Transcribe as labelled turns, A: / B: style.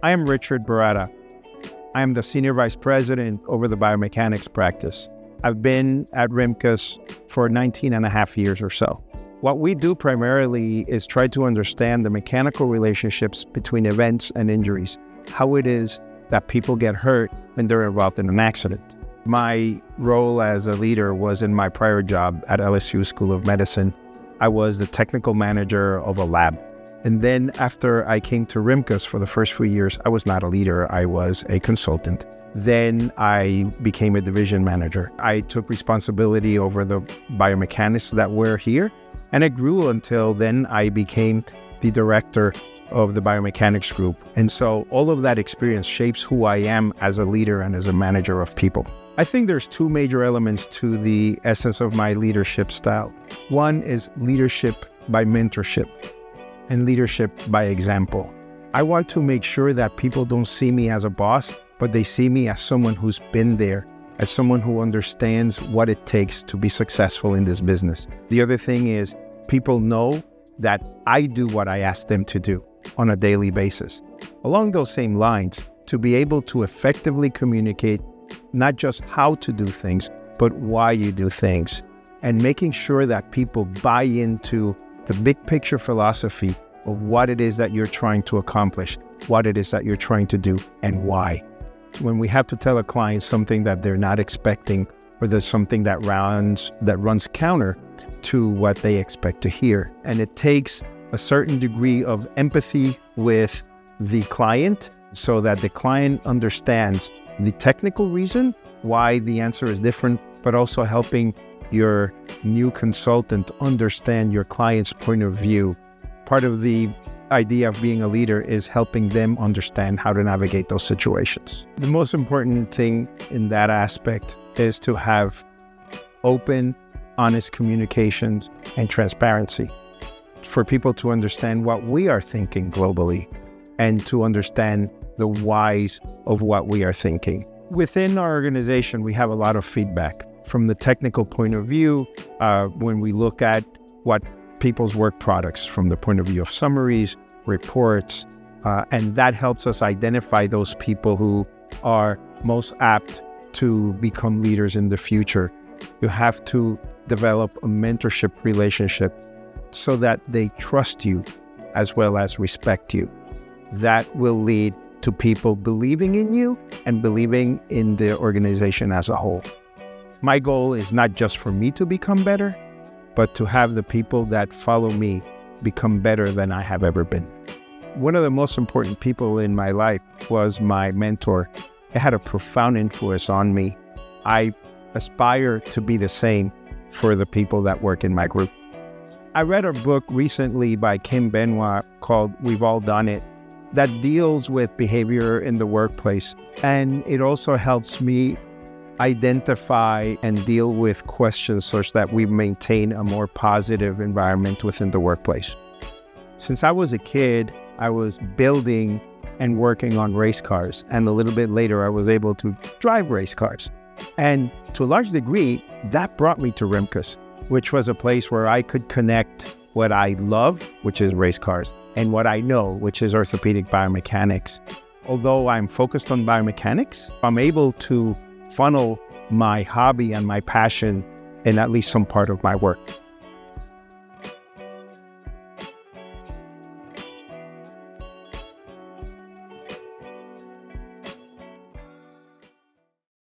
A: I am Richard Baratta. I am the Senior Vice President over the Biomechanics Practice. I've been at Rimkus for 19 and a half years or so. What we do primarily is try to understand the mechanical relationships between events and injuries, how it is that people get hurt when they're involved in an accident. My role as a leader was in my prior job at LSU School of Medicine. I was the technical manager of a lab. And then after I came to Rimkus for the first few years, I was not a leader, I was a consultant. Then I became a division manager. I took responsibility over the biomechanics that were here, and it grew until then I became the director of the biomechanics group. And so all of that experience shapes who I am as a leader and as a manager of people. I think there's two major elements to the essence of my leadership style. One is leadership by mentorship and leadership by example. I want to make sure that people don't see me as a boss, but they see me as someone who's been there, as someone who understands what it takes to be successful in this business. The other thing is people know that I do what I ask them to do on a daily basis. Along those same lines, to be able to effectively communicate not just how to do things, but why you do things, and making sure that people buy into the big picture philosophy of what it is that you're trying to accomplish, what it is that you're trying to do, and why. When we have to tell a client something that they're not expecting, or there's something that runs counter to what they expect to hear. And it takes a certain degree of empathy with the client so that the client understands the technical reason why the answer is different, but also helping your new consultant understand your client's point of view. Part of the idea of being a leader is helping them understand how to navigate those situations. The most important thing in that aspect is to have open, honest communications and transparency for people to understand what we are thinking globally and to understand the whys of what we are thinking. Within our organization, we have a lot of feedback. From the technical point of view, when we look at what people's work products from the point of view of summaries, reports, and that helps us identify those people who are most apt to become leaders in the future. You have to develop a mentorship relationship so that they trust you as well as respect you. That will lead to people believing in you and believing in the organization as a whole. My goal is not just for me to become better, but to have the people that follow me become better than I have ever been. One of the most important people in my life was my mentor. It had a profound influence on me. I aspire to be the same for the people that work in my group. I read a book recently by Kim Benoit called We've All Done It that deals with behavior in the workplace. And it also helps me identify and deal with questions such that we maintain a more positive environment within the workplace. Since I was a kid, I was building and working on race cars. And a little bit later, I was able to drive race cars. And to a large degree, that brought me to Rimkus, which was a place where I could connect what I love, which is race cars, and what I know, which is orthopedic biomechanics. Although I'm focused on biomechanics, I'm able to funnel my hobby and my passion in at least some part of my work.